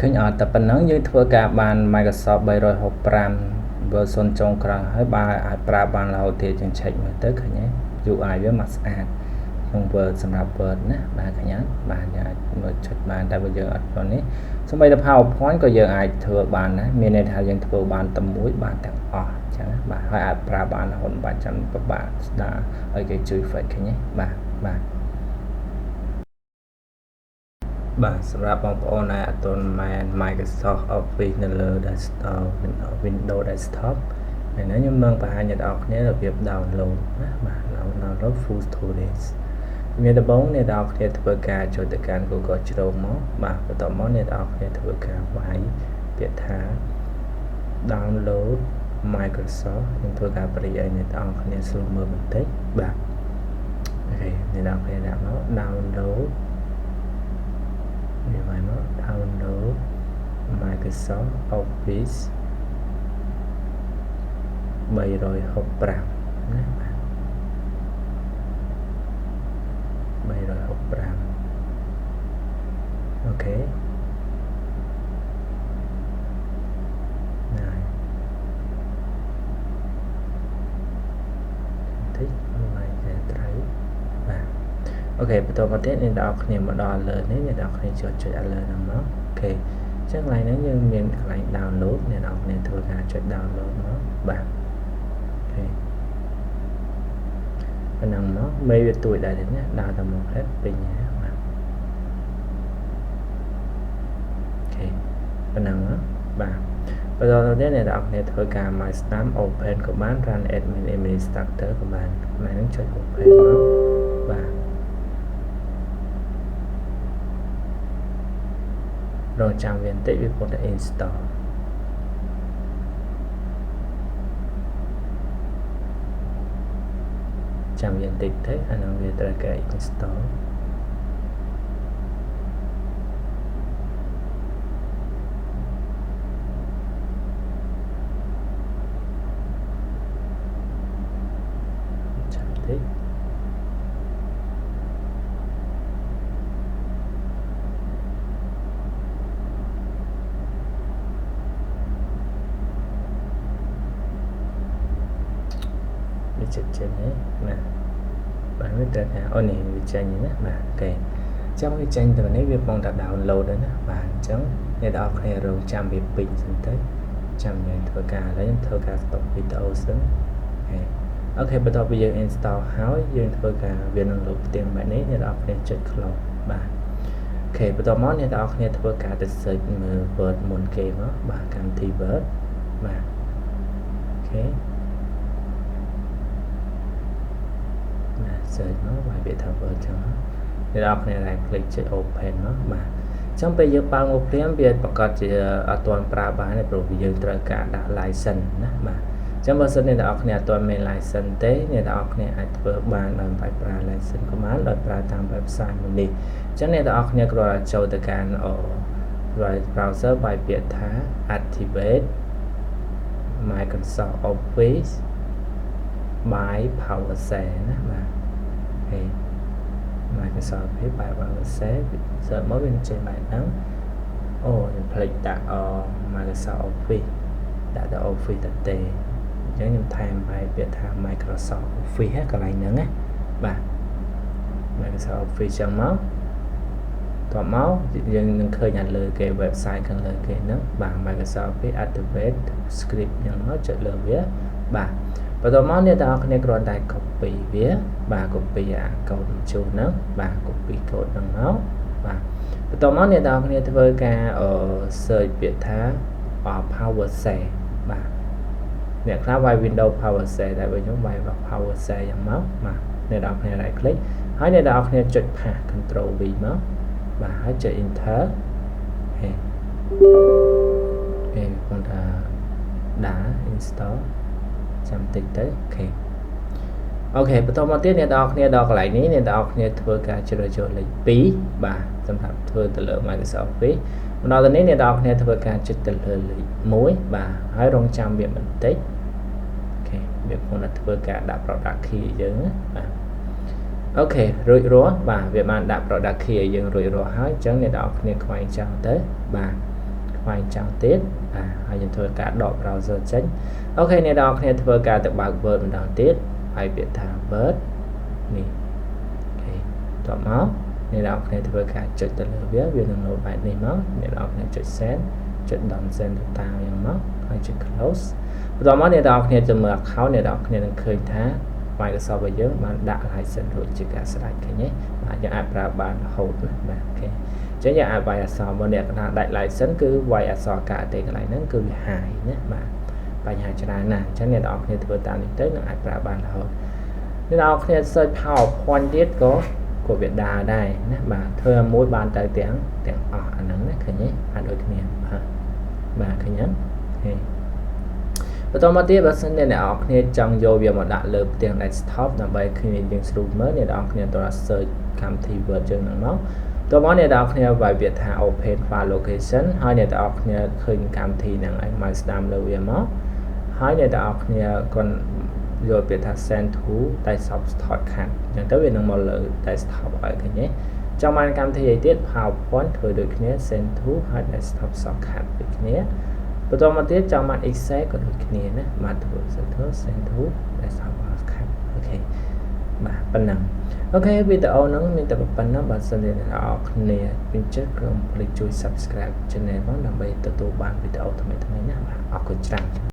ឃើញអត់តែប៉ុណ្ណឹងយើងធ្វើការបាន Microsoft 365 version ចុងក្រោយហើយបើអាចប្រើបានរហូតទៀតយើងឆែកមើលទៅឃើញទេ UI វាមកស្អាតក្នុង Word សម្រាប់ Word ណាបាទឃើញអត់បាទយើងអាចមើលចុចបានតែបើយើងអត់ទាន់នេះសូម្បីតែ PowerPoint ក៏យើងអាចធ្វើបានដែរមានន័យថាយើងធ្វើបានតែមួយបានទាំងអស់អញ្ចឹងណាបាទហើយអាចប្រើបានរហូតបាច់ចាំពិបាកស្ដារឲ្យគេជួយ fix ឃើញទេបាទបាទសម្រាប់បងប្អូនដែលអត់ទាន់មែន Microsoft Office នៅលើ desktop Windows desktop ហើយនេះខ្ញុំនឹងបង្ហាញអ្នកនរគ្នារបៀប download ណាបាទ download full storage មានដំបូងអ្នកនរគ្នាធ្វើការចូលទៅកាន់ Google Chrome មកបាទបន្ទាប់មកអ្នកនរគ្នាធ្វើការវាយពាក្យថា download Microsoft ខ្ញុំធ្វើការប្រិយឲ្យអ្នកនរគ្នាស្រួលមើលបន្តិចបាទអូខេអ្នកនរគ្នាដាក់មក download download Microsoft Office 365ណាបាទ365អូខេណាតិចមកតែត្រូវបាទអូខេបន្តមកទៀតអ្នកនរគ្នាមកដល់លើនេះអ្នកនរគ្នាចុចលើហ្នឹងមកអូខេអញ្ចឹងកន្លែងនេះយើងមានកន្លែង download អ្នកនរគ្នាធ្វើការចុច download មកបាទអូខេប៉ុណ្ណឹងមកមេវាទួយដែរទេណាដើរទៅមកhếtពេញហើយបាទអូខេប៉ុណ្ណឹងបាទបន្តទៅទៀតអ្នកនរគ្នាធ្វើការ my stamp open command run admin administrator command កន្លែងហ្នឹងចុច open មកបាទរងចាំវាបន្តិចវាពុំតែ install ចាំវាបន្តិចទៅអានឹងវាត្រូវការ install ចាំតិចចិត្តចេញណាបាទវាត្រូវថាអូនេះវាចេញណាបាទអូខេចាំវាចេញទៅនេះវាកំពុងតែ download ដែរណាបាទអញ្ចឹងអ្នកនរគ្នារងចាំវាពេញសិនទៅចាំយើងធ្វើការឥឡូវខ្ញុំធ្វើការ stop video សិនអូខេបន្ទាប់ពីយើង install ហើយយើងធ្វើការវានឹងលោកផ្ទាំងបែបនេះអ្នកនរគ្នាចុច close បាទអូខេបន្ទាប់មកអ្នកនរគ្នាធ្វើការទៅ search មើល Word មុនគេមកបាទកម្មវិធី Word បាទអូខេsearch មកវាយពាក្យថា Word ចឹងអ្នកនរគ្នាlại click ចុច open មកបាទអញ្ចឹងពេលយើងបើកមកព្រាមវាប្រកាសជាអត់ទាន់ប្រើបានទេព្រោះវាយើងត្រូវការដាក់ license ណាបាទអញ្ចឹងបើសិនអ្នកនរគ្នាអត់ទាន់មាន license ទេអ្នកនរគ្នាអាចធ្វើបានដោយប្រើ license command ដោយប្រើតាម website មួយនេះអញ្ចឹងអ្នកនរគ្នាគ្រាន់តែចូលទៅកាន់ browser វាយពាក្យថា activate Microsoft Office by PowerShell ណាបាទMicrosoft Office by PowerShell សើមកវាចេញបែបហ្នឹងអូខ្ញុំភ្លេចដាក់Microsoft Office ដាក់តែ Office តែអញ្ចឹងខ្ញុំថែមបែបពាក្យថា Microsoft Office កន្លែងហ្នឹងណាបាទ Microsoft Office ចឹងមកតបមកយើងនឹងឃើញលើគេ website ខាងលើគេហ្នឹងបាទ Microsoft Office activate script ចឹងមកចុចលើវាបាទបន្ទាប់មកអ្នកទាំងអស់គ្នាគ្រាន់តែ copy វាបាទ copy អាកូដបញ្ចូលហ្នឹងបាទ copy កូដហ្នឹងមកបាទបន្ទាប់មកអ្នកទាំងអស់គ្នាធ្វើការ search ពាក្យថា PowerShell បាទអ្នកខ្លះវាយ Windows PowerShell តែវិញខ្ញុំវាយ PowerShell យ៉ាងមកបាទអ្នកទាំងអស់គ្នា right click ហើយអ្នកទាំងអស់គ្នាចុច Path Control V មកបាទហើយចុច Enter គេគាត់ថាដាក់ install ចាំតិចទៅអូខេបន្តមកទៀតអ្នកនរគ្នាដល់កន្លែងនេះអ្នកនរគ្នាធ្វើការជ្រើសចូលលេខ2បាទសម្រាប់ធ្វើទៅលើ Microsoft Office មកដល់នេះអ្នកនរគ្នាធ្វើការចុចទៅលើលេខ1បាទហើយរងចាំវាបន្តិចអូខេវាកំពុងតែធ្វើការដាក់ product key យើងណាបាទអូខេរួចរាល់បាទវាបានដាក់ product key ឲ្យយើងរួចរាល់ហើយអញ្ចឹងអ្នកនរគ្នាខ្វែងចោលទៅបាទ ngoài chẳng tiết hay dân thôi cả đọc browser check ok này đọc này thôi cả tự bảo vợt mình đọc tiết phải biết thả vớt nè chọn máu này đọc này thôi cả chụp từ lửa viết việc đừng nổi bài này máu này đọc này chụp send chụp đòn send được tạo yang máu hay chụp close rồi máu này đọc này chụp mở kháo này đọc này khơi thá ngoài cái sau bây giờ mà đã lại send rồi chỉ cả slide cái nhé và những ai ra bàn hold này ok chứ nhà ai bài sò bên này là đại lại sân cứ vài sò cả thì cái này nó cứ hài nhé mà bài hài cho nên là cho nên đọc thì vừa tạo nên tới là ai ra bàn hold nên đọc thì search PowerPoint tiết có của Việt Đà đây mà thưa mỗi bàn tới tiếng anh nắng đấy khởi nhé anh đôi kia mà khởi nhấn và tôi mới tiếp sân này đọc thì trong vô việc mà đã lượt tiếng desktop là bài khi mình dùng sử mới này đọc thì tôi là search cam thì vừa chơi nắng máu tôi muốn này đọc thì bài Việt thả open file location hai này đọc thì khởi cam thì nắng anh mai stam lưu về máu hai này đọc thì còn rồi Việt thả send to desktop start khăn chẳng tới việc một lượt desktop ở cái nhé trong anh cam thì tiết PowerPoint thôi được nhé send to hai desktop start khăn được nhé và tôi mà tiếp trong mặt Excel có được cái này mà tôi sẽ thử send to desktop khăn ok mà phần năng ok video nó mình tập phần nó bạn sẽ để ở này mình check rồi click chui subscribe channel bằngដើម្បីទទួលបាន video ថ្មីៗណាបាទអរគុណច្រើន